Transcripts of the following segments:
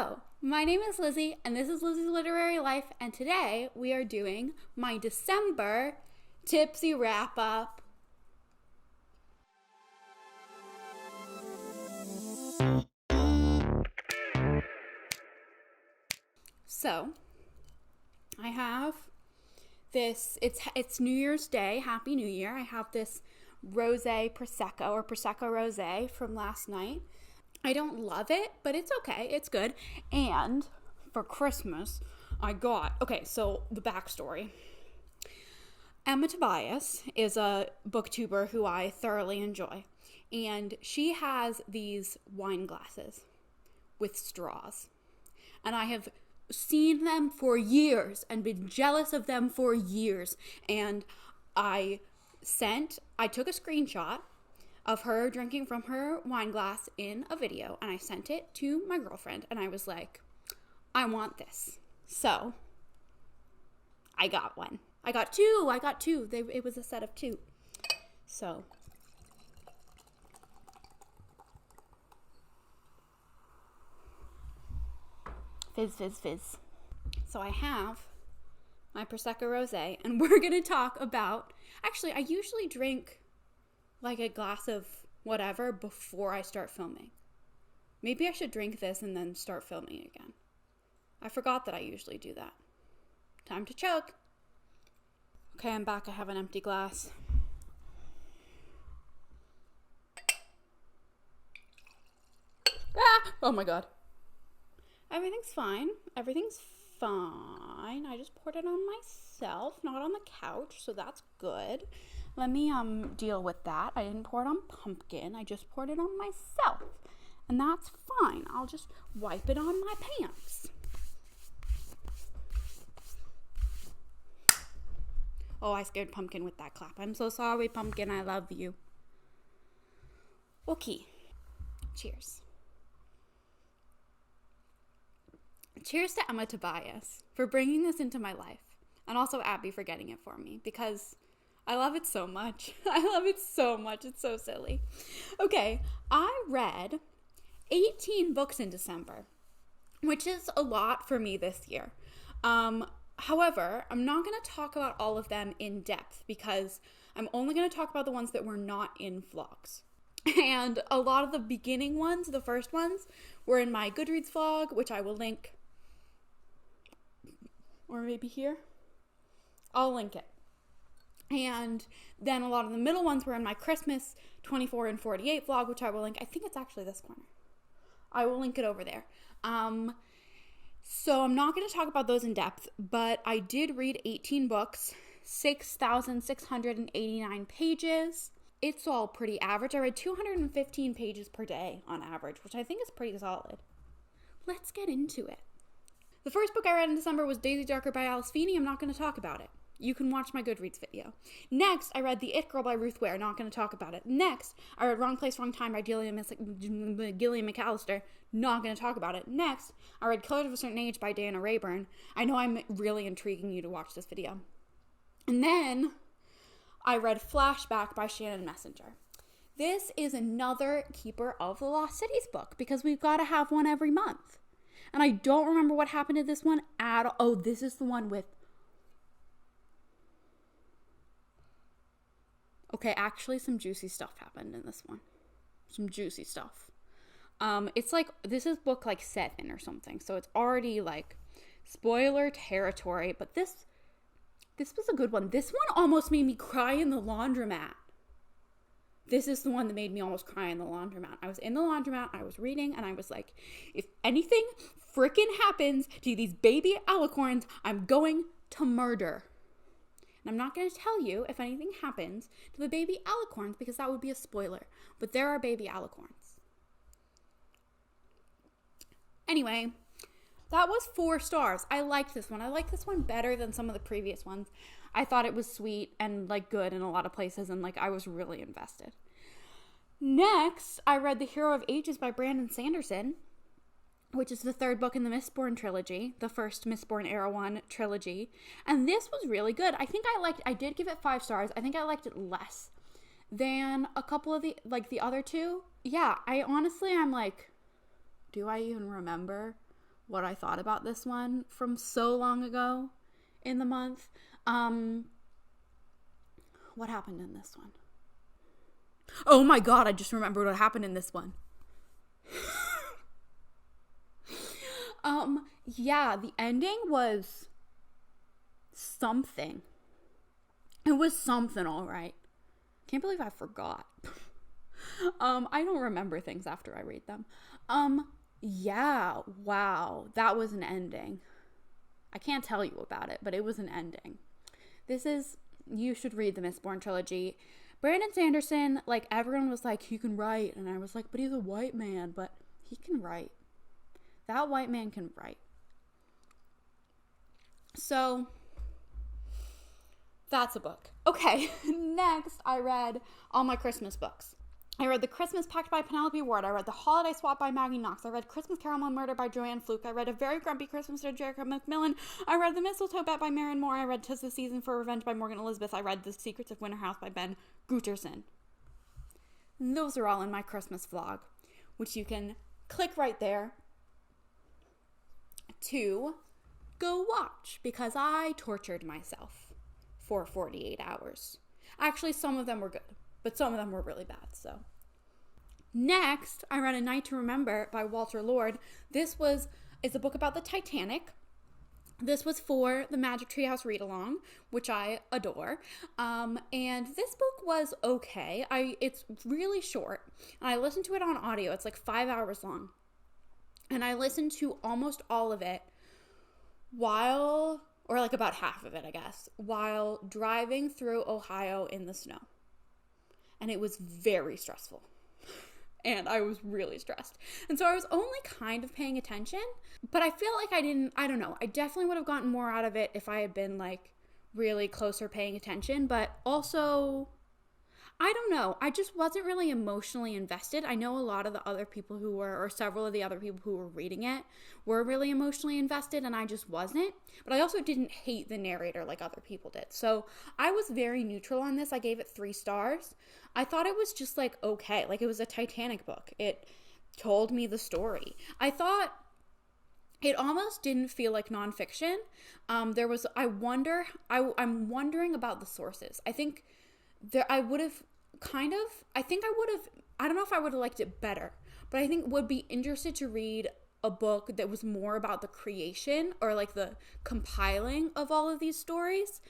Hello, my name is Lizzie, and this is Lizzie's Literary Life, and today we are doing my December Tipsy Wrap Up. So, I have this, it's New Year's Day, Happy New Year. I have this rosé Prosecco, or Prosecco rosé from last night. I don't love it, but it's okay. It's good. And for Christmas, I got... Okay, so the backstory. Emma Tobias is a booktuber who I thoroughly enjoy. And she has these wine glasses with straws. And I have seen them for years and been jealous of them for years. And I took a screenshot of her drinking from her wine glass in a video, and I sent it to my girlfriend, and I was like, I want this. So I got one. I got two. It was a set of two. So fizz, fizz, fizz. So I have my Prosecco Rosé, and we're going to talk about... Actually, I usually drink like a glass of whatever before I start filming. Maybe I should drink this and then start filming again. I forgot that I usually do that. Time to choke. Okay, I'm back. I have an empty glass. Ah! Oh my god. Everything's fine. Everything's fine. I just poured it on myself, not on the couch, so that's good. Let me deal with that. I didn't pour it on pumpkin. I just poured it on myself. And that's fine. I'll just wipe it on my pants. Oh, I scared Pumpkin with that clap. I'm so sorry, Pumpkin. I love you. Okay. Cheers. Cheers to Emma Tobias for bringing this into my life. And also Abby for getting it for me, because I love it so much. I love it so much. It's so silly. Okay, I read 18 books in December, which is a lot for me this year. However, I'm not going to talk about all of them in depth because I'm only going to talk about the ones that were not in vlogs. And a lot of the beginning ones, the first ones, were in my Goodreads vlog, which I will link. Or maybe here. I'll link it. And then a lot of the middle ones were in my Christmas 24 and 48 vlog, which I will link. I think it's actually this corner. I will link it over there. So I'm not going to talk about those in depth, but I did read 18 books, 6,689 pages. It's all pretty average. I read 215 pages per day on average, which I think is pretty solid. Let's get into it. The first book I read in December was Daisy Darker by Alice Feeney. I'm not going to talk about it. You can watch my Goodreads video. Next, I read The It Girl by Ruth Ware. Not going to talk about it. Next, I read Wrong Place, Wrong Time by Gillian McAllister. Not going to talk about it. Next, I read Killers of a Certain Age by Diana Rayburn. I know I'm really intriguing you to watch this video. And then I read Flashback by Shannon Messenger. This is another Keeper of the Lost Cities book because we've got to have one every month. And I don't remember what happened to this one at all. Oh, this is the one with... Okay, actually some juicy stuff happened in this one. Some juicy stuff. It's like, this is book like 7 or something. So it's already like spoiler territory. But this was a good one. This one almost made me cry in the laundromat. This is the one that made me almost cry in the laundromat. I was in the laundromat, I was reading, and I was like, if anything frickin' happens to these baby alicorns, I'm going to murder. And I'm not going to tell you if anything happens to the baby alicorns because that would be a spoiler. But there are baby alicorns. Anyway, that was 4 stars. I liked this one. I liked this one better than some of the previous ones. I thought it was sweet and like good in a lot of places, and like I was really invested. Next, I read The Hero of Ages by Brandon Sanderson, which is the 3rd book in the Mistborn trilogy, the first Mistborn Era 1 trilogy. And this was really good. I did give it 5 stars. I think I liked it less than a couple of the other two. Yeah, I'm like, do I even remember what I thought about this one from so long ago in the month. What happened in this one? Oh my God, I just remembered what happened in this one. Yeah, the ending was something. It was something, all right. Can't believe I forgot. I don't remember things after I read them. Yeah, wow, that was an ending. I can't tell you about it, but it was an ending. You should read the Mistborn trilogy. Brandon Sanderson, like, everyone was like, he can write. And I was like, but he's a white man, but he can write. That white man can write. So, that's a book. Okay, next I read all my Christmas books. I read The Christmas Pact by Penelope Ward. I read The Holiday Swap by Maggie Knox. I read Christmas Carol and Murder by Joanne Fluke. I read A Very Grumpy Christmas by Jericho Macmillan. I read The Mistletoe Bet by Marion Moore. I read 'Tis the Season for Revenge by Morgan Elizabeth. I read The Secrets of Winter House by Ben Guterson. And those are all in my Christmas vlog, which you can click right there to go watch, because I tortured myself for 48 hours. Actually, some of them were good, but some of them were really bad. So next, I read A Night to Remember by Walter Lord. It's a book about the Titanic. This was for the Magic Treehouse read-along, which I adore. And this book was okay. It's really short. And I listened to it on audio. It's like 5 hours long. And I listened to almost all of it or like about half of it, I guess, while driving through Ohio in the snow. And it was very stressful. And I was really stressed. And so I was only kind of paying attention, but I feel like I don't know. I definitely would have gotten more out of it if I had been like really closer paying attention, but also, I don't know. I just wasn't really emotionally invested. I know a lot of the other people or several of the other people who were reading it were really emotionally invested, and I just wasn't. But I also didn't hate the narrator like other people did. So I was very neutral on this. I gave it 3 stars. I thought it was just like okay. Like, it was a Titanic book. It told me the story. I thought it almost didn't feel like nonfiction. I'm wondering about the sources. I think I don't know if I would have liked it better, but I think would be interested to read a book that was more about the creation or like the compiling of all of these stories,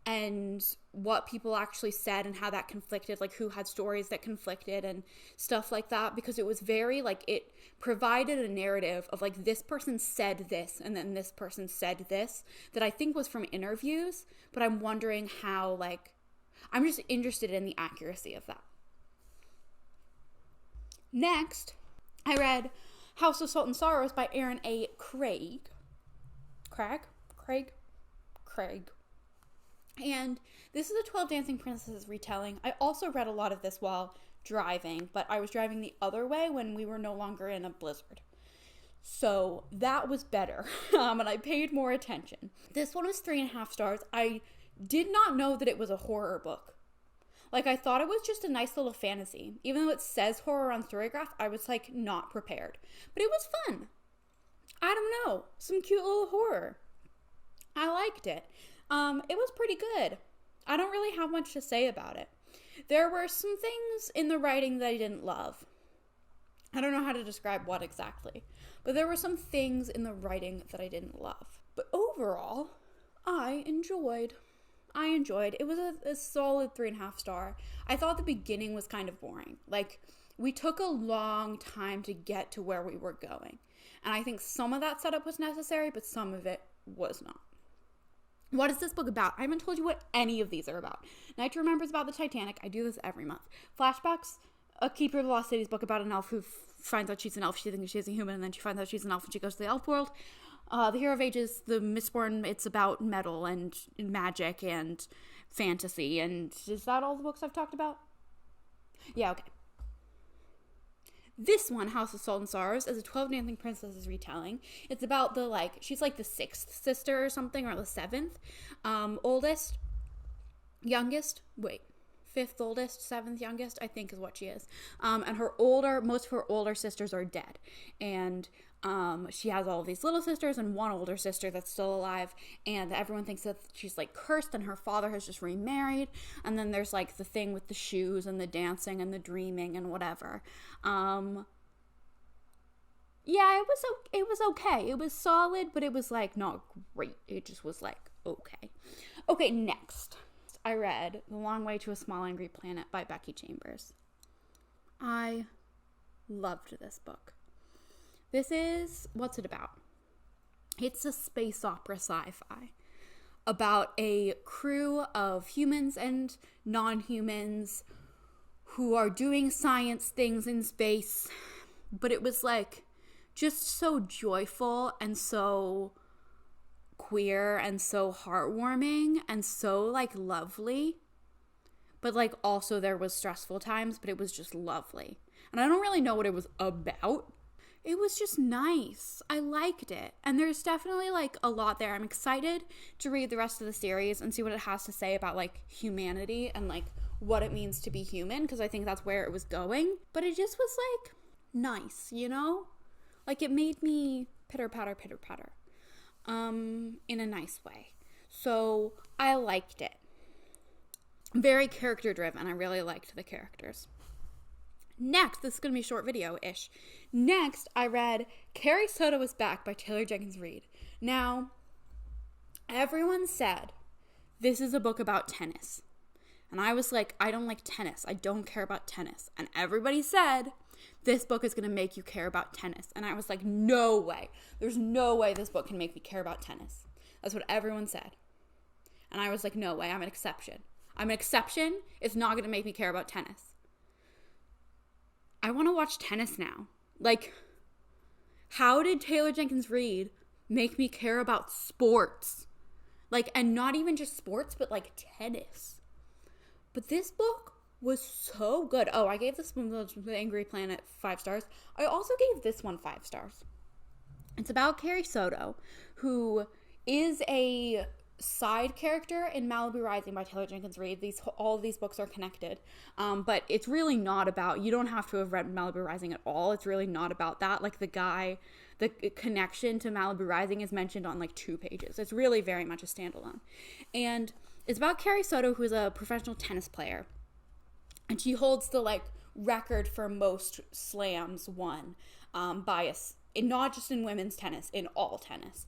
and what people actually said and how that conflicted, like who had stories that conflicted and stuff like that, because it was very like, it provided a narrative of like, this person said this and then this person said this, that I think was from interviews, but I'm wondering how, like, I'm just interested in the accuracy of that. Next, I read House of Salt and Sorrows by Aaron A. Craig. And this is a 12 Dancing Princesses retelling. I also read a lot of this while driving, but I was driving the other way when we were no longer in a blizzard. So that was better, and I paid more attention. This one was 3.5 stars. I did not know that it was a horror book. Like, I thought it was just a nice little fantasy. Even though it says horror on Storygraph, I was like not prepared. But it was fun. I don't know. Some cute little horror. I liked it. It was pretty good. I don't really have much to say about it. There were some things in the writing that I didn't love. I don't know how to describe what exactly. But there were some things in the writing that I didn't love. But overall, I enjoyed. It was a solid 3.5 star. I thought the beginning was kind of boring. Like, we took a long time to get to where we were going. And I think some of that setup was necessary, but some of it was not. What is this book about? I haven't told you what any of these are about. Night to Remember is about the Titanic. I do this every month. Flashbacks, A Keeper of the Lost Cities book about an elf who finds out she's an elf. She thinks she's a human, and then she finds out she's an elf and she goes to the elf world. The Hero of Ages, the Mistborn, it's about metal and magic and fantasy. And is that all the books I've talked about? Yeah, okay. This one, House of Salt and Sorrows, is a 12 Dancing Princesses retelling. It's about she's like the 6th sister or something, or the 7th. Oldest, youngest, 5th oldest, 7th youngest, I think is what she is. And most of her older sisters are dead. And She has all of these little sisters and one older sister that's still alive, and everyone thinks that she's like cursed and her father has just remarried. And then there's like the thing with the shoes and the dancing and the dreaming and whatever. Yeah, it was okay. It was solid, but it was like not great. It just was like okay. Okay, next. I read The Long Way to a Small Angry Planet by Becky Chambers. I loved this book. What's it about? It's a space opera sci-fi about a crew of humans and non-humans who are doing science things in space, but it was like just so joyful and so queer and so heartwarming and so like lovely. But like also there was stressful times, but it was just lovely. And I don't really know what it was about. It was just nice. I liked it. And there's definitely like a lot there. I'm excited to read the rest of the series and see what it has to say about like humanity and like what it means to be human, because I think that's where it was going. But it just was like nice, you know? Like it made me pitter patter in a nice way. So I liked it. Very character driven. I really liked the characters. Next, this is going to be a short video-ish. Next, I read Carrie Soto is Back by Taylor Jenkins Reid. Now, everyone said this is a book about tennis. And I was like, I don't like tennis. I don't care about tennis. And everybody said this book is going to make you care about tennis. And I was like, no way. There's no way this book can make me care about tennis. That's what everyone said. And I was like, no way. I'm an exception. I'm an exception. It's not going to make me care about tennis. I want to watch tennis now. Like, how did Taylor Jenkins Reid make me care about sports? Like, and not even just sports, but like tennis. But this book was so good. Oh, I gave this one, The Angry Planet, 5 stars. I also gave this one 5 stars. It's about Carrie Soto, who is a side character in Malibu Rising by Taylor Jenkins Reid. All of these books are connected, but it's really not about, you don't have to have read Malibu Rising at all. It's really not about that. Like the connection to Malibu Rising is mentioned on like 2 pages. It's really very much a standalone, and it's about Carrie Soto, who is a professional tennis player, and she holds the like record for most slams won not just in women's tennis, in all tennis.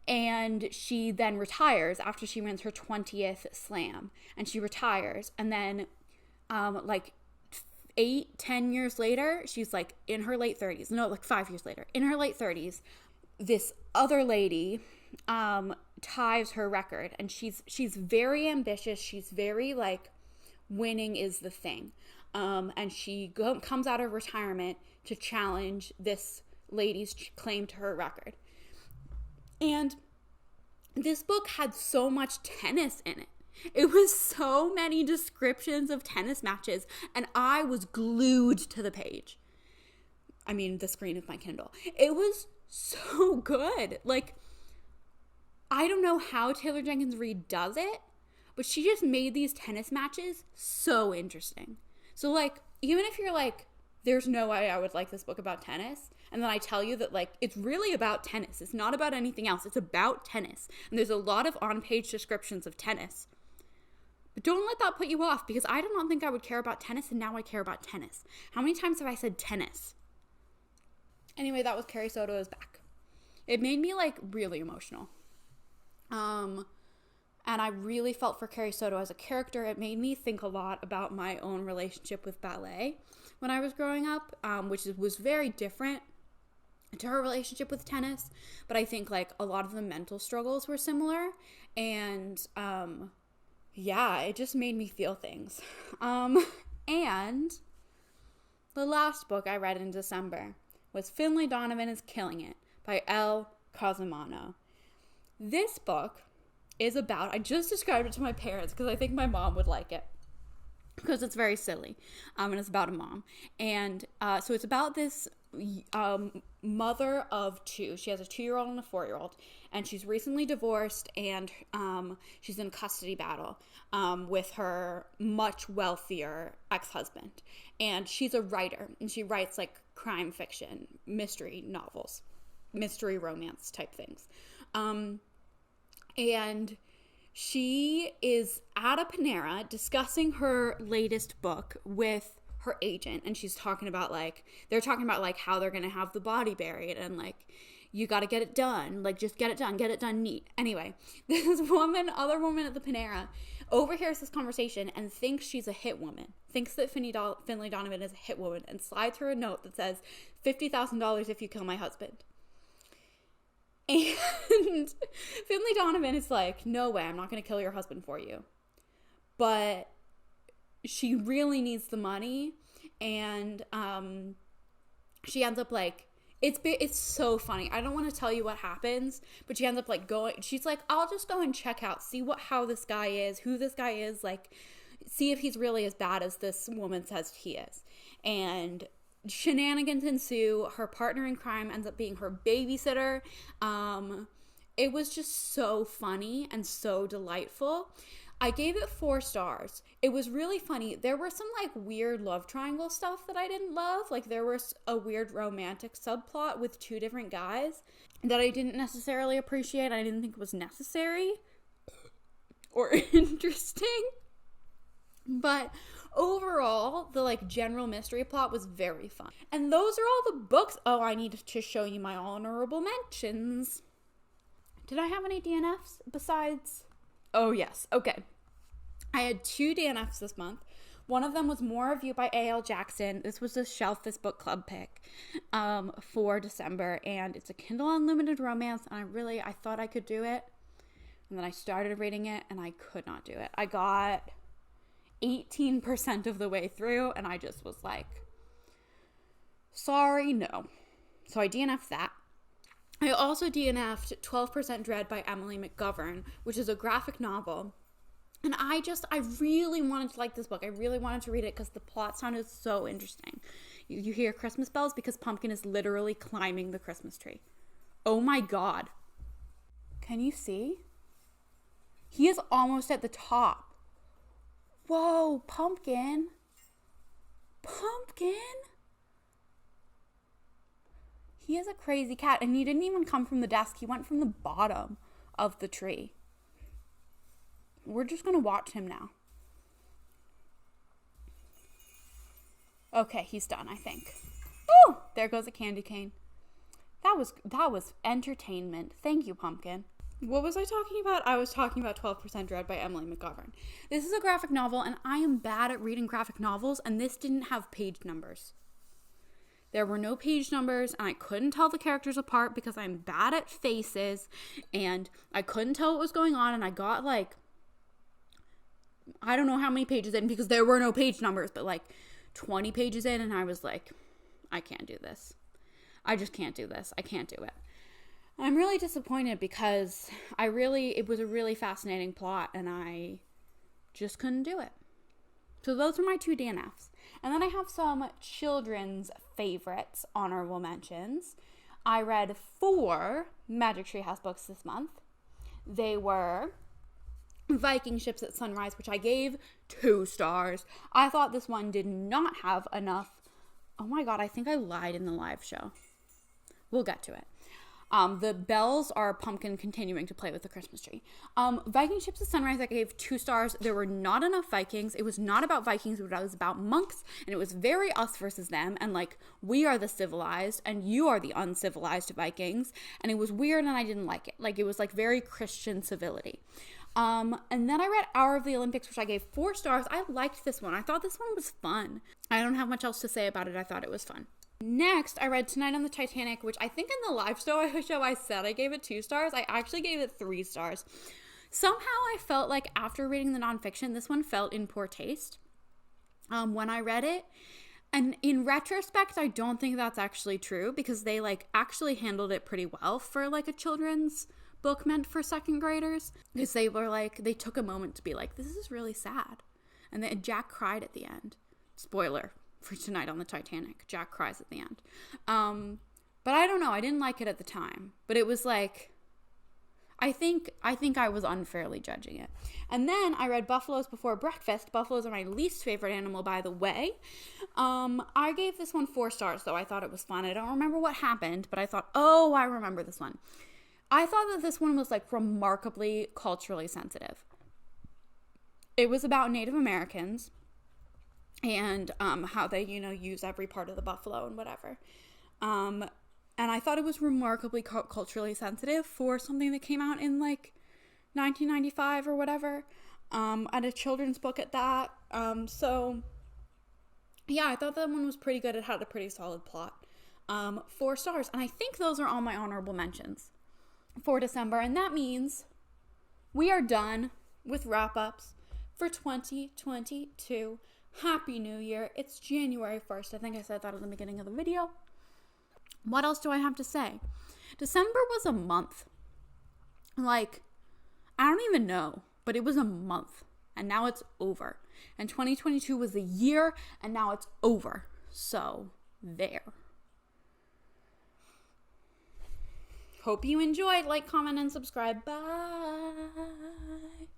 And she then retires after she wins her 20th slam. And she retires. And then, 8-10 years later, she's, like, in her late 30s. No, like, 5 years later. In her late 30s, this other lady ties her record. And she's very ambitious. She's very, like, winning is the thing. And she comes out of retirement to challenge this lady's claim to her record. And this book had so much tennis in it. It was so many descriptions of tennis matches, and I was glued to the page. I mean, the screen of my Kindle. It was so good. Like, I don't know how Taylor Jenkins Reid does it, but she just made these tennis matches so interesting. So, like, even if you're like, there's no way I would like this book about tennis, and then I tell you that, like, it's really about tennis. It's not about anything else. It's about tennis. And there's a lot of on-page descriptions of tennis. But don't let that put you off, because I did not think I would care about tennis, and now I care about tennis. How many times have I said tennis? Anyway, that was Carrie Soto is Back. It made me, like, really emotional. And I really felt for Carrie Soto as a character. It made me think a lot about my own relationship with ballet when I was growing up, which was very different to her relationship with tennis. But I think, like, a lot of the mental struggles were similar. And, yeah, it just made me feel things. And the last book I read in December was Finlay Donovan is Killing It by Elle Cosimano. This book is about, I just described it to my parents because I think my mom would like it, because it's very silly, and it's about a mom. And so it's about this mother of two. She has a 2-year-old and a 4-year-old, and she's recently divorced, and she's in a custody battle with her much wealthier ex-husband. And she's a writer, and she writes like crime fiction, mystery novels, mystery romance type things. And she is at a Panera discussing her latest book with her agent, and she's talking about like, they're talking about like how they're gonna have the body buried, and like, you gotta get it done, like just get it done neat. Anyway, this other woman at the Panera overhears this conversation and thinks she's a hit woman, thinks that Finley Donovan is a hit woman, and slides her a note that says $50,000 if you kill my husband. And Finley Donovan is like, no way, I'm not gonna kill your husband for you. But she really needs the money, and she ends up like, it's so funny. I don't want to tell you what happens, but she ends up like she's like, I'll just go and check out, see how this guy is, who this guy is, like see if he's really as bad as this woman says he is. And shenanigans ensue. Her partner in crime ends up being her babysitter. It was just so funny and so delightful. I gave it 4 stars. It was really funny. There were some like weird love triangle stuff that I didn't love. Like there was a weird romantic subplot with 2 different guys that I didn't necessarily appreciate. I didn't think was necessary or interesting. But overall, the like general mystery plot was very fun. And those are all the books. Oh, I need to show you my honorable mentions. Did I have any DNFs besides... Oh, yes. Okay. I had 2 DNFs this month. One of them was More of You by A.L. Jackson. This was a Shelf This Book Club pick for December. And it's a Kindle Unlimited romance. And I thought I could do it. And then I started reading it and I could not do it. I got 18% of the way through and I just was like, sorry, no. So I DNF'd that. I also DNF'd 12% Dread by Emily McGovern, which is a graphic novel. And I really wanted to like this book. I really wanted to read it because the plot sounded so interesting. You hear Christmas bells because Pumpkin is literally climbing the Christmas tree. Oh my God. Can you see? He is almost at the top. Whoa, Pumpkin. Pumpkin? He is a crazy cat, and he didn't even come from the desk. He went from the bottom of the tree. We're just going to watch him now. Okay, he's done, I think. Woo! There goes a candy cane. That was entertainment. Thank you, Pumpkin. What was I talking about? I was talking about 12% Dread by Emily McGovern. This is a graphic novel, and I am bad at reading graphic novels, and this didn't have page numbers. There were no page numbers, and I couldn't tell the characters apart because I'm bad at faces, and I couldn't tell what was going on, and I got, like, I don't know how many pages in because there were no page numbers, but, like, 20 pages in, and I was like, I can't do this. I just can't do this. I can't do it. And I'm really disappointed because it was a really fascinating plot, and I just couldn't do it. So those are my 2 DNFs. And then I have some children's favorites, honorable mentions. I read 4 Magic Tree House books this month. They were Viking Ships at Sunrise, which I gave 2 stars. I thought this one did not have enough. Oh my God, I think I lied in the live show. We'll get to it. The bells are Pumpkin continuing to play with the Christmas tree. Viking Ships at Sunrise, I gave 2 stars. There were not enough Vikings. It was not about Vikings, but it was about monks, and it was very us versus them, and like, we are the civilized, and you are the uncivilized Vikings, and it was weird, and I didn't like it. Like, it was like very Christian civility. And then I read Hour of the Olympics, which I gave 4 stars. I liked this one. I thought this one was fun. I don't have much else to say about it. I thought it was fun. Next, I read Tonight on the Titanic, which I think in the live show I said I gave it 2 stars. I actually gave it 3 stars. Somehow I felt like after reading the nonfiction, this one felt in poor taste when I read it. And in retrospect, I don't think that's actually true because they like actually handled it pretty well for like a children's book meant for 2nd graders. Because they were like, they took a moment to be like, this is really sad. And then Jack cried at the end. Spoiler. for Tonight on the Titanic. Jack cries at the end. But I don't know. I didn't like it at the time. But it was like, I think I was unfairly judging it. And then I read Buffaloes Before Breakfast. Buffaloes are my least favorite animal, by the way. I gave this one 4 stars, though. I thought it was fun. I don't remember what happened, but I thought, oh, I remember this one. I thought that this one was like remarkably culturally sensitive. It was about Native Americans and how they, use every part of the buffalo and whatever. And I thought it was remarkably culturally sensitive for something that came out in like 1995 or whatever, at a children's book at that. So yeah, I thought that one was pretty good. It had a pretty solid plot. 4 stars. And I think those are all my honorable mentions for December. And that means we are done with wrap-ups for 2022. Happy New Year. It's January 1st. I think I said that at the beginning of the video. What else do I have to say? December was a month. Like, I don't even know, but it was a month. And now it's over. And 2022 was a year, and now it's over. So, there. Hope you enjoyed. Like, comment, and subscribe. Bye.